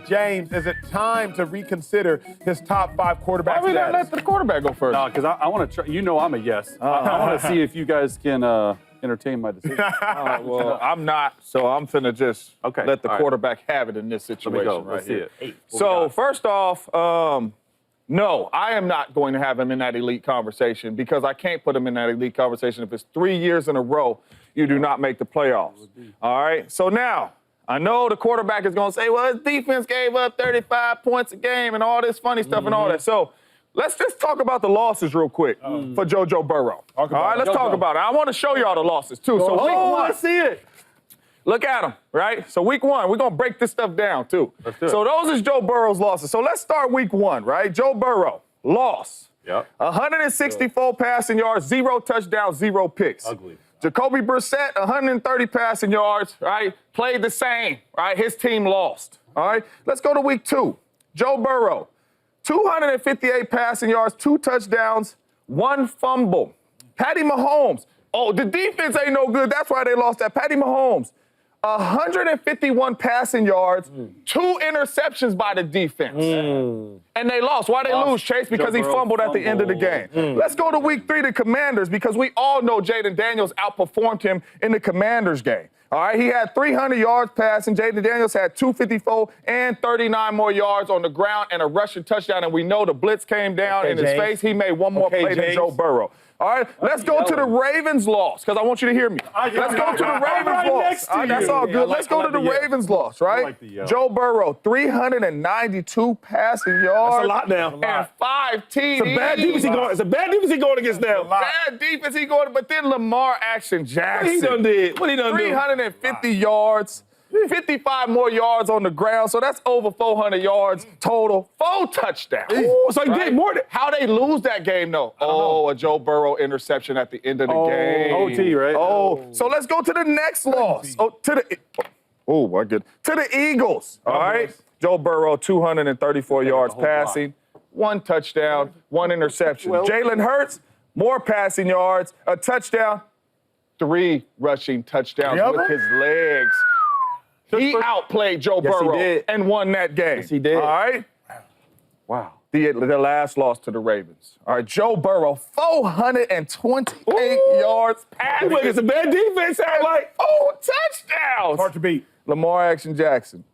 James, is it time to reconsider his top 5 quarterback Why we not status? let the quarterback go first? No, because I want to try. You know I'm a yes. I want to see if you guys can entertain my decision. Well, I'm not, so I'm finna just let the quarterback have it in this situation. Let me go. right Let's see here. it. So first off, no, I am not going to have him in that elite conversation because I can't put him in that elite conversation if it's 3 years in a row you do not make the playoffs. All right, so now, I know the quarterback is going to say, well, his defense gave up 35 points a game and all this funny stuff and all that. So let's just talk about the losses real quick for Joe Burrow. All right, let's talk about it. I want to show y'all the losses, too. So week one, let's see it. look at them, right? So week one, we're going to break this stuff down, too. Let's do it. So those is Joe Burrow's losses. So let's start week one, right? Joe Burrow, loss. Yep. 164 passing yards, 0 touchdowns, 0 picks. Ugly. Jacoby Brissett, 130 passing yards, right? Played the same, right? His team lost, all right? Let's go to week 2. Joe Burrow, 258 passing yards, 2 touchdowns, 1 fumble. Patty Mahomes, oh, the defense ain't no good. That's why they lost that. Patty Mahomes, 151 passing yards, 2 interceptions by the defense. And they lost. Why they lose, Chase? Because he fumbled at the end of the game. Let's go to week 3, the Commanders, because we all know Jaden Daniels outperformed him in the Commanders game. All right, he had 300 yards passing. Jaden Daniels had 254 and 39 more yards on the ground and a rushing touchdown. And we know the blitz came down in his face. He made one more play than Joe Burrow. All right, let's go to the Ravens loss, because I want you to hear me. Let's go to the Ravens loss. That's all good. Let's go to the Ravens loss, right? Joe Burrow, 392 passing yards. That's a lot now. And 5 TDs. It's a bad defense he going against now. Bad defense he going, but then Lamar Action Jackson. What he done did? What he done do? 350 yards. 55 more yards on the ground, so that's over 400 yards total. 4 touchdowns. Ooh, so he did more than... How they lose that game, though? Oh, a Joe Burrow interception at the end of the game. OT, right? Oh, so let's go to the next loss. Oh, my goodness. To the Eagles, all right? Joe Burrow, 234 yards passing, 1 touchdown, 1 interception. Jalen Hurts, more passing yards, a touchdown, 3 rushing touchdowns with his legs. He outplayed Joe Burrow and won that game. Yes, he did. All right? Wow. The last loss to the Ravens. All right, Joe Burrow, 428 yards passing. It's a bad defense, sound like. 4 touchdowns. Hard to beat. Lamar Action Jackson,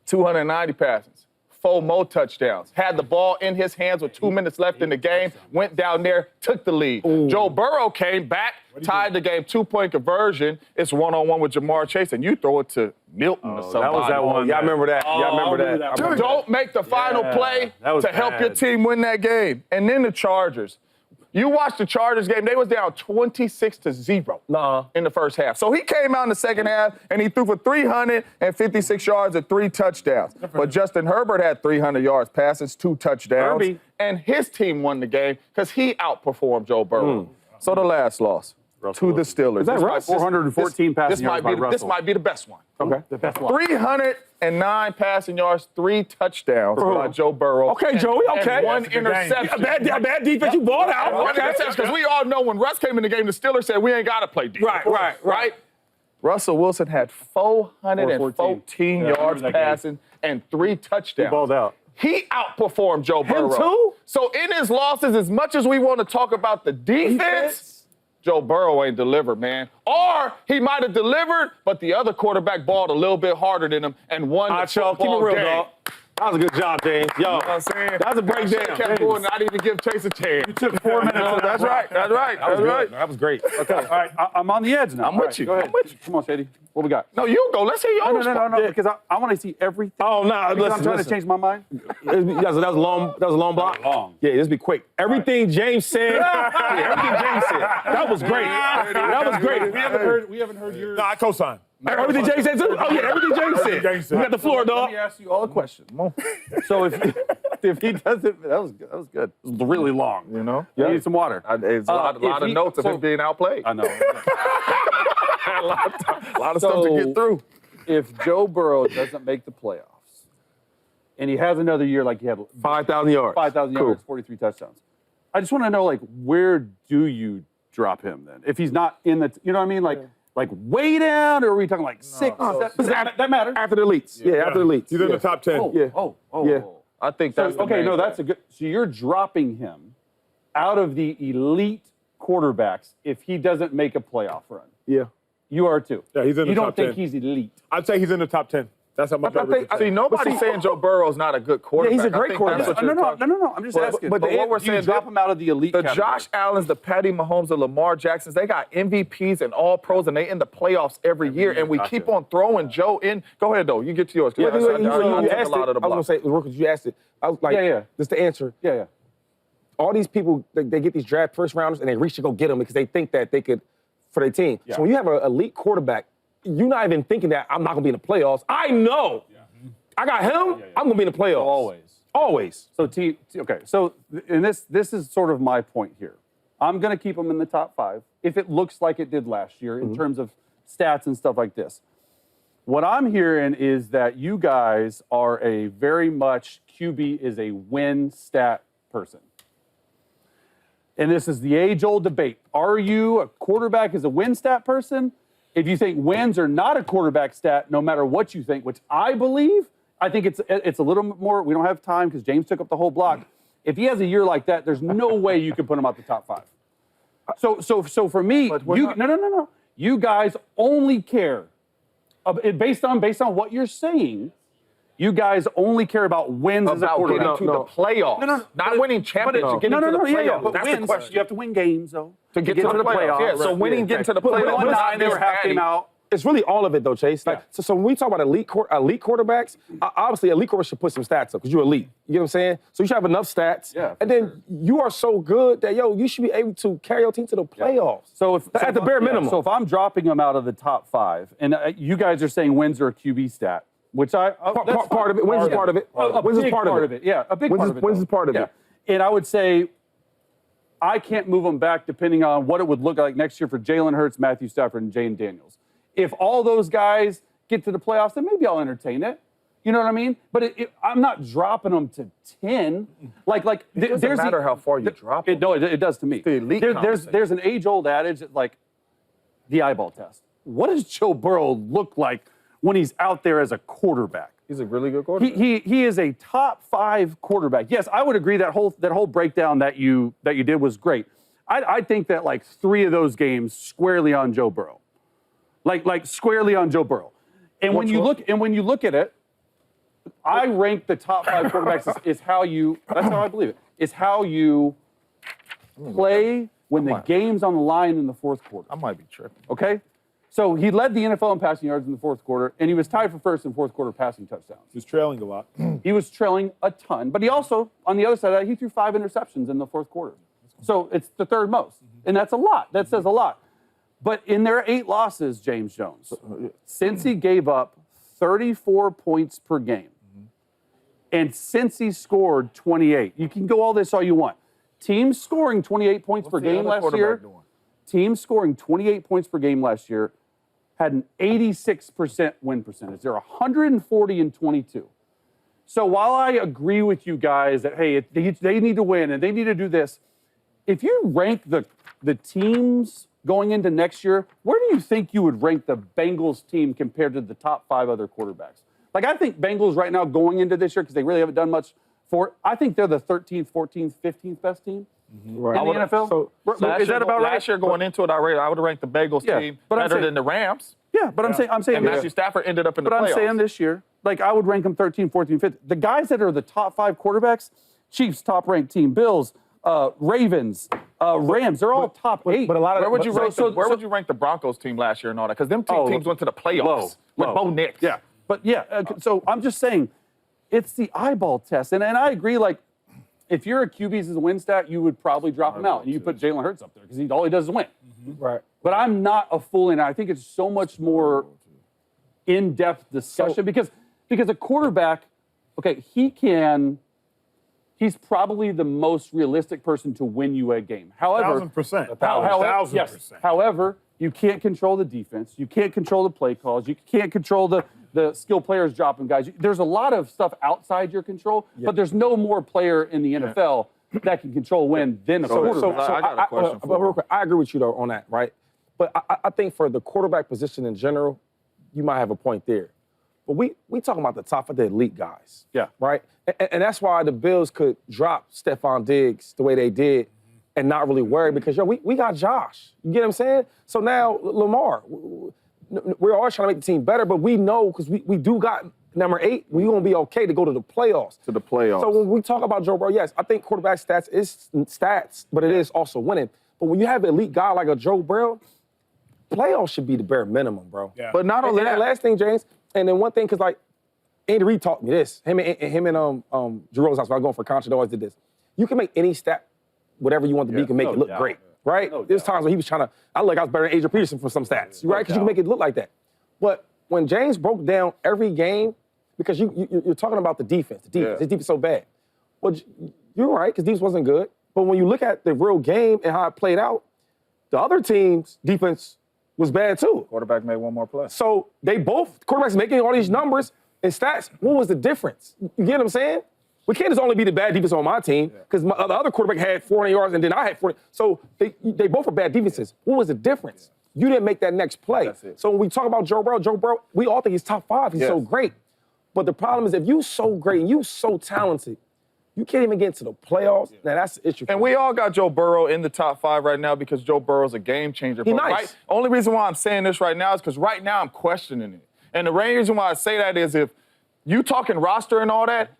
290 passes, 4 more touchdowns. Had the ball in his hands with 2 minutes left in the game, went down there, took the lead. Joe Burrow came back, tied the game, 2-point conversion. It's 1-on-1 with Jamar Chase, and you throw it to Milton or somebody. That was that one. Yeah, I remember that. Yeah, I remember that. Don't make the final play to help your team win that game. And then the Chargers. You watched the Chargers game, they was down 26-0 in the first half. So he came out in the second half, and he threw for 356 yards and 3 touchdowns. But Justin Herbert had 300 yards passes, 2 touchdowns. And his team won the game because he outperformed Joe Burrow. So the last loss to the Steelers. Is that right? 414 passing yards by Russell. This might be the best one. Okay. The best one. 309 passing yards, 3 touchdowns by Joe Burrow. Okay, Joey, okay. And 1 interception. A bad defense, you balled out. Okay, because we all know when Russ came in the game, the Steelers said we ain't got to play defense. Right. Russell Wilson had 414 yards passing and 3 touchdowns. He balled out. He outperformed Joe Burrow. Him too? So in his losses, as much as we want to talk about the defense, Joe Burrow ain't delivered, man. Or he might have delivered, but the other quarterback balled a little bit harder than him and won the Acho, keep it football real, game. dog. That was a good job, James. Yo, You know what I'm saying? that was a breakdown. Kept going, not even give Chase a chance. You took 4 minutes. That's right. That's right. That was great. Okay. All right. I'm on the edge now. I'm with you. Go ahead. I'm with you. Come on, Shady. What we got? No, you go. Let's hear yours. No. Because I want to see everything. Oh, no. Because I'm trying to change my mind. That was a long block. Long. Yeah, let's be quick. Everything James said, everything James said. That was great. That was great. We haven't heard yours. No, I co-sign. Everything James said too? Oh, yeah, everything James said. You got the floor, Let dog. me ask you all a question. So if he doesn't, that was good. It was really long. You know? You need some water. It's a lot of notes of him being outplayed. I know. A lot of stuff to get through. If Joe Burrow doesn't make the playoffs, and he has another year like he had 5,000 yards. 5,000 yards, 43 touchdowns, I just want to know, like, where do you drop him then? If he's not in the, you know what I mean? Like like way down, or are we talking like 6? That matters. After the elites. Yeah, after the elites. He's in the top 10. Yeah. I think that's the Okay, main no, thing. that's a good. So you're dropping him out of the elite quarterbacks if he doesn't make a playoff run. Yeah. You are too. Yeah, he's in the You don't top think 10. he's elite. I'd say he's in the top 10. That's how much I think. See, nobody's saying Joe Burrow's not a good quarterback. Yeah, he's a great I think quarterback. that's what you're talking- No. I'm just asking. but what we're do you saying, drop him out of the elite The category? Josh Allens, the Patty Mahomes, the Lamar Jacksons, they got MVPs and all pros, and they in the playoffs every year. And we keep on throwing Joe in. Go ahead, though. You get to yours. You I took asked a lot it. of the I was block. gonna say, Rooker, you asked it. I was like, Yeah. Just the answer. Yeah. All these people, they get these draft first rounders and they reach to go get them because they think that they could for their team. Yeah. So when you have an elite quarterback, you're not even thinking that I'm not gonna be in the playoffs. I know. I got him. I'm gonna be in the playoffs. Always. So okay. So and this is sort of my point here. I'm going to keep him in the top 5 if it looks like it did last year in terms of stats and stuff like this. What I'm hearing is that you guys are a very much QB is a win stat person. And this is the age-old debate. Are you a quarterback as a win stat person? If you think wins are not a quarterback stat, no matter what you think, which I believe, I think it's a little more. We don't have time because James took up the whole block. If he has a year like that, there's no way you can put him out the top 5. So for me, no. You guys only care based on what you're saying. You guys only care about wins as a About quarterback. getting to the playoffs. Not winning championships, getting to the playoffs. But That's wins, the question. you have to win games, though. To get to the playoffs. Yeah, so winning, getting to the But playoffs. on not 9, they were this half game natty. out. It's really all of it, though, Chase. Like, Yeah. so when we talk about elite quarterbacks, obviously elite quarterbacks should put some stats up because you're elite. You know what I'm saying? So you should have enough stats. Yeah, and then you are so good that, you should be able to carry your team to the playoffs. So at the bare minimum. So if I'm dropping him out of the top 5, and you guys are saying wins are a QB stat, which that's part of it. Wins is part of it. Wins is big part of it. Yeah, a big part of it. Wins is though. part of it. And I would say I can't move them back depending on what it would look like next year for Jalen Hurts, Matthew Stafford, and Jane Daniels. If all those guys get to the playoffs, then maybe I'll entertain it. You know what I mean? But I'm not dropping them to 10. It doesn't matter how far you drop them. No, it does to me. the elite There's an age-old adage that, like the eyeball test. What does Joe Burrow look like when he's out there as a quarterback? He's a really good quarterback. He is a top 5 quarterback. Yes, I would agree that whole breakdown that you did was great. I think that like 3 of those games squarely on Joe Burrow. Like squarely on Joe Burrow. And when you look at it, I rank the top 5 quarterbacks is how you. That's how I believe it. Is how you play when the game's on the line in the fourth quarter. I might be tripping. Okay, so he led the NFL in passing yards in the fourth quarter, and he was tied for first in fourth quarter passing touchdowns. He's trailing a lot. He was trailing a ton, but he also, on the other side of that, he threw 5 interceptions in the fourth quarter. So it's the third most, and that's a lot. That says a lot. But in their 8 losses, James Jones, Cincy gave up 34 points per game. And Cincy scored 28. You can go all this all you want. Teams scoring 28 points per game last year. Teams scoring 28 points per game last year had an 86% win percentage. They're 140 and 22. So while I agree with you guys that, hey, they need to win and they need to do this, if you rank the teams going into next year, where do you think you would rank the Bengals team compared to the top 5 other quarterbacks? Like, I think Bengals right now going into this year, because they really haven't done much for it, I think they're the 13th, 14th, 15th best team in the NFL. So is that about right? Last year going into it, I would rank the Bengals team better than the Rams. Yeah, but I'm saying And Matthew Stafford ended up in the playoffs. But I'm saying this year, like, I would rank them 13, 14, 15. The guys that are the top 5 quarterbacks, Chiefs, top-ranked team, Bills, Ravens, Rams, they're all top 8. But a lot of Where would you rank the Broncos team last year and all that? Because them teams went to the playoffs with Bo Nix. Yeah, but so I'm just saying, it's the eyeball test, and I agree. Like, if you're a QB as a win stat, you would probably drop him out, and you put Jalen Hurts up there because all he does is win. Right. But I'm not a fool, and I think it's so much more in-depth discussion because a quarterback, okay, he's probably the most realistic person to win you a game. However, 1,000%. 1,000%. However, you can't control the defense. You can't control the play calls. You can't control the skill players dropping guys. There's a lot of stuff outside your control, but there's no more player in the NFL that can control win than a quarterback. I got a question for you. Real quick, I agree with you, though, on that, right? But I think for the quarterback position in general, you might have a point there. But we talking about the top of the elite guys. Yeah. Right? And that's why the Bills could drop Stephon Diggs the way they did and not really worry because, we got Josh. You get what I'm saying? So now, Lamar, we're always trying to make the team better, but we know because we do got number 8, we're going to be okay to go to the playoffs. To the playoffs. So when we talk about Joe Burrow, yes, I think quarterback stats is stats, but it is also winning. But when you have an elite guy like a Joe Burrow, playoffs should be the bare minimum, bro. Yeah. But not only And that. last thing, James, and then one thing, because like Andy Reid taught me this. Him and Jerome's house, when I was going for contract, always did this. You can make any stat, whatever you want to be, you can make it look great, right? There's times when he was trying to, I was better than Adrian Peterson for some stats, right? Because you can make it look like that. But when James broke down every game, because you're talking about the defense, his defense is so bad. Well, you're right, because defense wasn't good. But when you look at the real game and how it played out, the other team's defense was bad too. Quarterback made one more play. So they both, quarterbacks making all these numbers and stats, what was the difference? You get what I'm saying? We can't just only be the bad defense on my team because the other quarterback had 400 yards and then I had 40. So they both are bad defenses. What was the difference? You didn't make that next play. That's it. So when we talk about Joe Burrow, we all think he's top 5. He's so great. But the problem is if you so great and you so talented, you can't even get into the playoffs. Now that's the issue. And we all got Joe Burrow in the top 5 right now because Joe Burrow's a game changer. He's But nice. only reason why I'm saying this right now is because right now I'm questioning it. And the reason why I say that is if you talking roster and all that,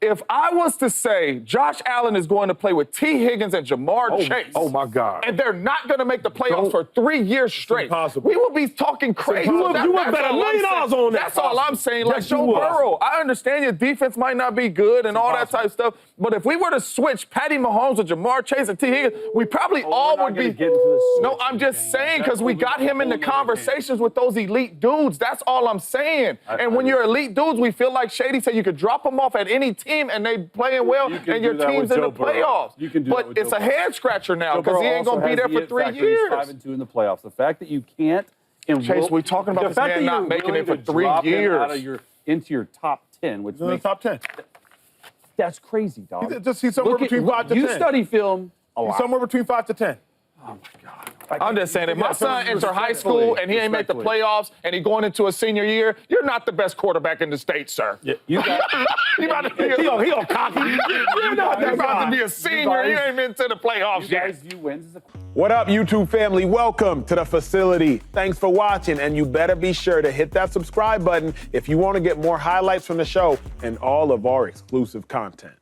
if I was to say Josh Allen is going to play with T. Higgins and Jamar Chase. Oh, my God. And they're not going to make the playoffs for 3 years straight. impossible. We will be talking crazy. You would bet That's $1 all million I'm saying. on that. That's all I'm saying. Like Yes, you Joe would. Burrow, I understand your defense might not be good and all that type of stuff, but if we were to switch Patty Mahomes with Jamar Chase and T. Higgins, we probably all would be. No, I'm just saying because we got him in the conversations with those elite dudes. That's all I'm saying. And when you're elite dudes, we feel like Shady said you could drop them off at any team and they playing well and your team's in the playoffs. You can do but that with it's Joe a head scratcher now Joe because Burrow he ain't also gonna be has there the for it 3 factor. He's years. 5-2 in the playoffs. The fact that you can't. Chase, we're talking about this man not making it for 3 years. Into your top 10, which He's in the makes top 10. that's crazy, dog. He's somewhere between 5 to 10. You study film a He's lot. somewhere between 5 to 10. Oh my God. I'm just saying, if my son enter high school Respectfully. and he ain't make the playoffs and he going into a senior year, you're not the best quarterback in the state, sir. You got You about to be he all cocky. you're not about to be a senior. You ain't been to the playoffs you yet. guys view wins as a What up, YouTube family? Welcome to the facility. Thanks for watching, and you better be sure to hit that subscribe button if you want to get more highlights from the show and all of our exclusive content.